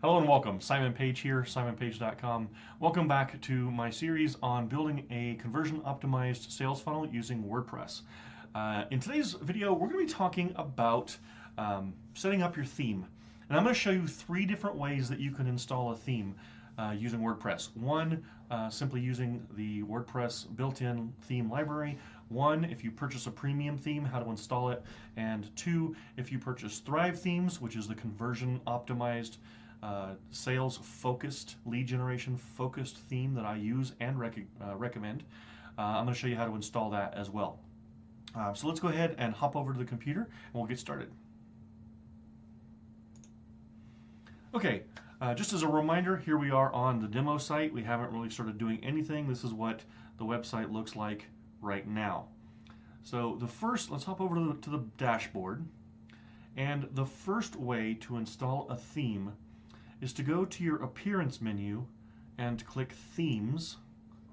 Hello and welcome. Simon Page here, simonpage.com. Welcome back to my series on building a conversion optimized sales funnel using WordPress. In today's video, we're going to be talking about setting up your theme. And I'm going to show you 3 different ways that you can install a theme using WordPress. One, simply using the WordPress built-in theme library. 1, if you purchase a premium theme, how to install it. And 2, if you purchase Thrive Themes, which is the conversion optimized sales focused, lead generation focused theme that I use and recommend. I'm going to show you how to install that as well. So let's go ahead and hop over to the computer and we'll get started. Okay, just as a reminder, here we are on the demo site. We haven't really started doing anything. This is what the website looks like right now. So let's hop over to the dashboard. And the first way to install a theme is to go to your appearance menu and click Themes.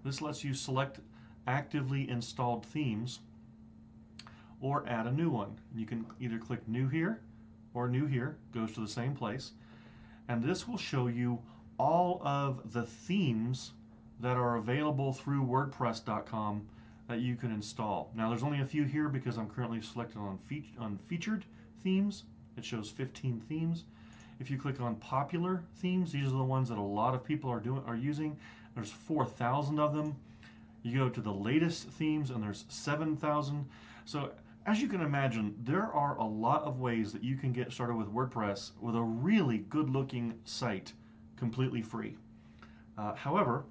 This lets you select actively installed themes or add a new one. You can either click New here or New here, goes to the same place. And this will show you all of the themes that are available through WordPress.com that you can install. Now there's only a few here because I'm currently selected on featured themes. It shows 15 themes. If you click on popular themes, these are the ones that a lot of people are using. There's 4,000 of them. You go to the latest themes and there's 7,000. So as you can imagine, there are a lot of ways that you can get started with WordPress with a really good looking site completely free. However,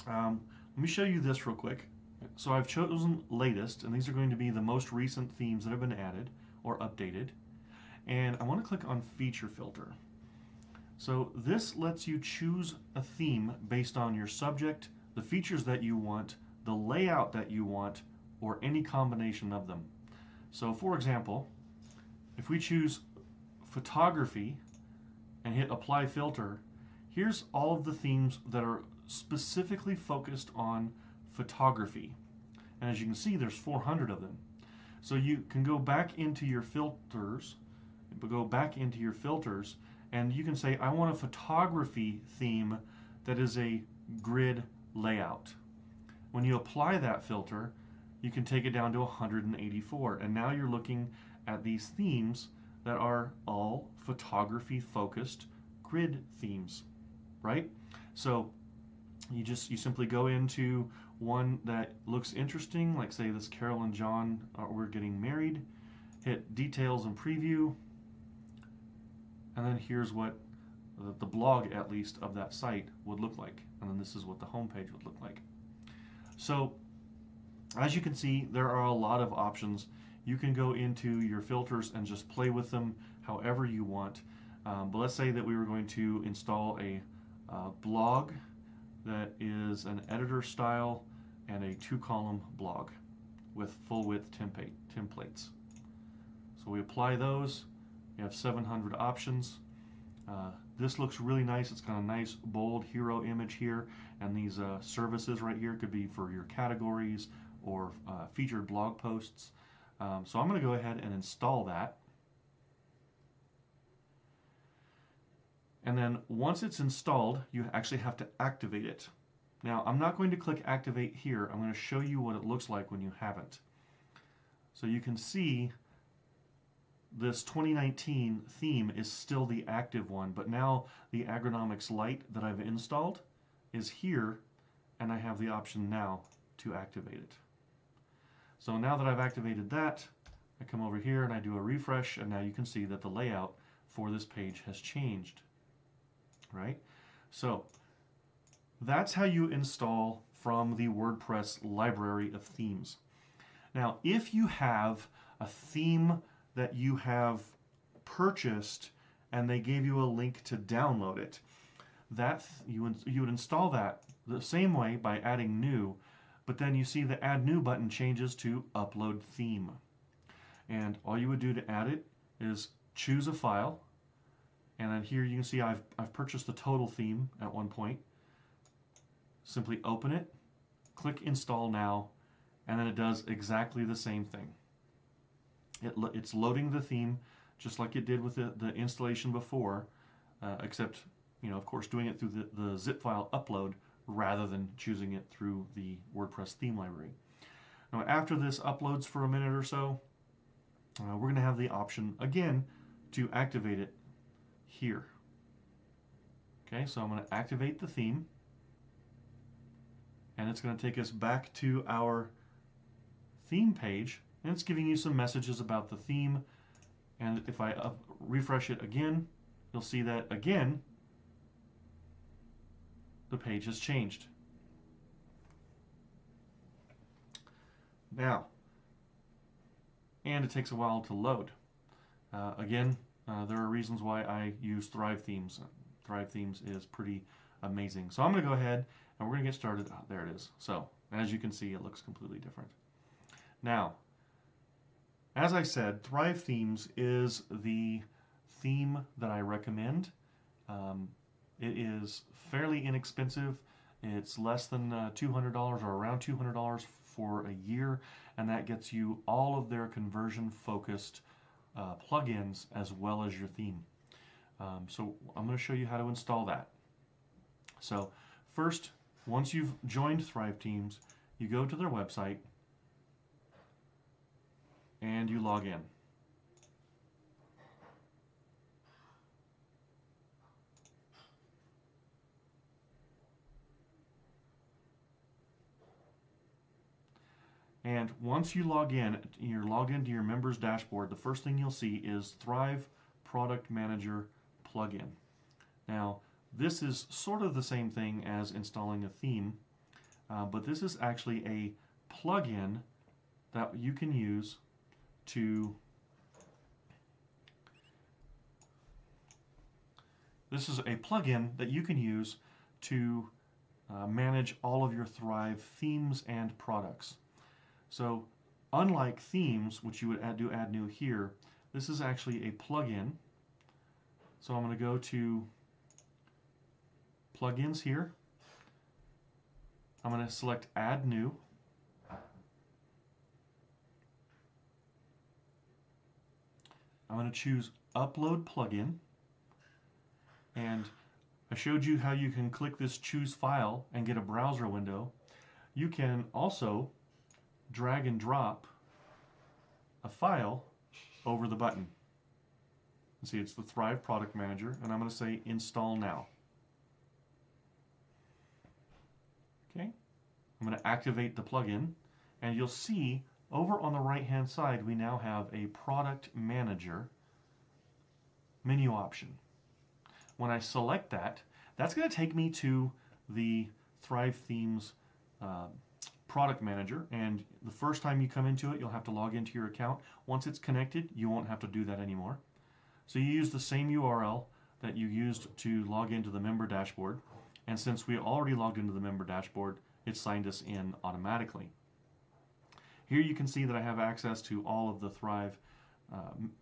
let me show you this real quick. So I've chosen latest, and these are going to be the most recent themes that have been added or updated. And I want to click on feature filter. So this lets you choose a theme based on your subject, the features that you want, the layout that you want, or any combination of them. So for example, if we choose photography and hit apply filter, here's all of the themes that are specifically focused on photography. And as you can see, there's 400 of them. So you can go back into your filters, and you can say, I want a photography theme that is a grid layout. When you apply that filter, you can take it down to 184, and now you're looking at these themes that are all photography focused grid themes, right? So you simply go into one that looks interesting, like say this Carol and John we're getting married, hit details and preview, and then here's what the blog, at least, of that site would look like. And then this is what the home page would look like. So as you can see, there are a lot of options. You can go into your filters and just play with them however you want. But let's say that we were going to install a blog that is an editor style and a 2-column blog with full width templates. So we apply those. You have 700 options. This looks really nice. It's got a nice bold hero image here, and these services right here could be for your categories or featured blog posts. So I'm going to go ahead and install that. And then once it's installed, you actually have to activate it. Now I'm not going to click activate here. I'm going to show you what it looks like when you haven't. So you can see this 2019 theme is still the active one, but now the Agronomics Lite that I've installed is here, and I have the option now to activate it. So now that I've activated that, I come over here and I do a refresh, and now you can see that the layout for this page has changed, right? So that's how you install from the WordPress library of themes. Now, if you have a theme that you have purchased and they gave you a link to download it, you would install that the same way by adding new, but then you see the add new button changes to upload theme. And all you would do to add it is choose a file, and then here you can see I've purchased the total theme at one point. Simply open it, click install now, and then it does exactly the same thing. It's loading the theme just like it did with the installation before, except of course, doing it through the zip file upload rather than choosing it through the WordPress theme library. Now, after this uploads for a minute or so, we're going to have the option again to activate it here. Okay, so I'm going to activate the theme, and it's going to take us back to our theme page, and it's giving you some messages about the theme. And if I refresh it again, you'll see that again the page has changed. Now, and it takes a while to load. Again, there are reasons why I use Thrive Themes. Thrive Themes is pretty amazing. So I'm going to go ahead and we're going to get started. Oh, there it is. So as you can see, it looks completely different. Now, as I said, Thrive Themes is the theme that I recommend. It is fairly inexpensive. It's less than $200 or around $200 for a year, and that gets you all of their conversion-focused plugins as well as your theme. So I'm going to show you how to install that. So first, once you've joined Thrive Themes, you go to their website and you log in. And once you log in, you're logged into your members dashboard, the first thing you'll see is Thrive Product Manager plugin. Now, this is sort of the same thing as installing a theme, but this is actually a plugin that you can use to manage all of your Thrive themes and products. So unlike themes, which you would add new here, this is actually a plugin. So I'm going to go to plugins here. I'm going to select add new. I'm going to choose upload plugin. And I showed you how you can click this choose file and get a browser window. You can also drag and drop a file over the button. See, it's the Thrive Product Manager, and I'm going to say install now. Okay, I'm going to activate the plugin, and you'll see over on the right hand side we now have a Product Manager menu option. When I select that, that's going to take me to the Thrive Themes Product Manager, and the first time you come into it, you'll have to log into your account. Once it's connected, you won't have to do that anymore. So you use the same URL that you used to log into the member dashboard, and since we already logged into the member dashboard, it signed us in automatically. Here you can see that I have access to all of the Thrive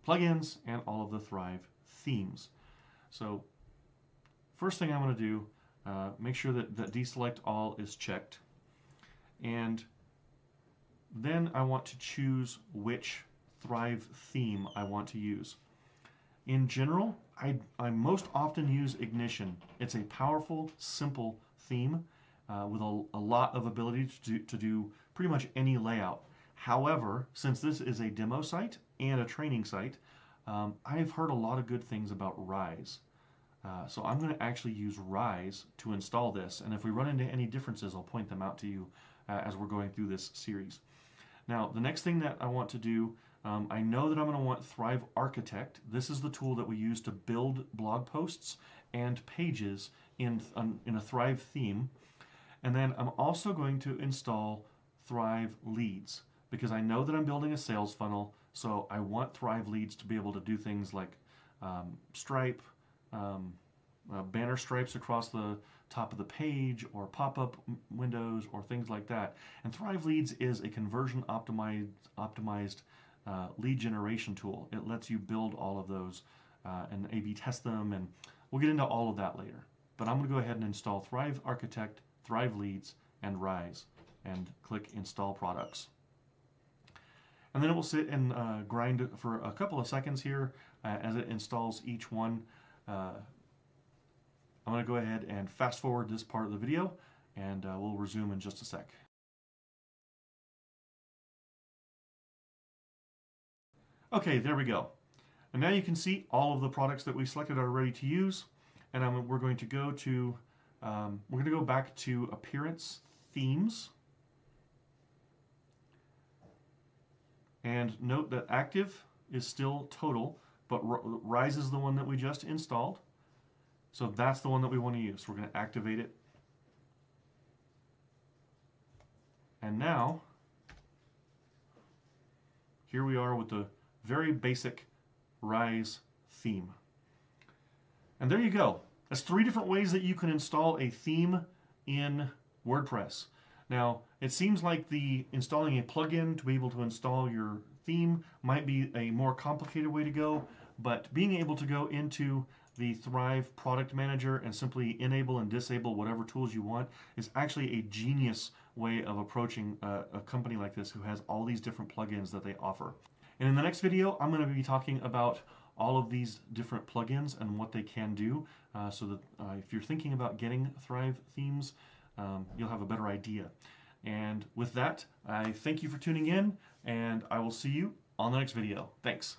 plugins and all of the Thrive themes. So first thing I'm going to do, make sure that deselect all is checked. And then I want to choose which Thrive theme I want to use. In general, I most often use Ignition. It's a powerful, simple theme with a lot of ability to do pretty much any layout. However, since this is a demo site and a training site, I've heard a lot of good things about Rise. So I'm going to actually use Rise to install this, and if we run into any differences, I'll point them out to you as we're going through this series. Now, the next thing that I want to do, I know that I'm going to want Thrive Architect. This is the tool that we use to build blog posts and pages in a Thrive theme. And then I'm also going to install Thrive Leads, because I know that I'm building a sales funnel, so I want Thrive Leads to be able to do things like stripe, banner stripes across the top of the page, or pop-up windows, or things like that. And Thrive Leads is a conversion optimized lead generation tool. It lets you build all of those and A/B test them, and we'll get into all of that later. But I'm going to go ahead and install Thrive Architect, Thrive Leads, and Rise, and click Install Products. And then it will sit and grind for a couple of seconds here as it installs each one. I'm going to go ahead and fast forward this part of the video, and we'll resume in just a sec. Okay, there we go. And now you can see all of the products that we selected are ready to use. And we're going to go to, back to Appearance Themes. And note that Active is still Total, but Rise is the one that we just installed. So that's the one that we want to use. We're going to activate it. And now, here we are with the very basic Rise theme. And there you go. That's 3 different ways that you can install a theme in WordPress. Now, it seems like installing a plugin to be able to install your theme might be a more complicated way to go, but being able to go into the Thrive Product Manager and simply enable and disable whatever tools you want is actually a genius way of approaching a company like this who has all these different plugins that they offer. And in the next video, I'm going to be talking about all of these different plugins and what they can do, so that if you're thinking about getting Thrive themes, you'll have a better idea. And with that, I thank you for tuning in, and I will see you on the next video. Thanks.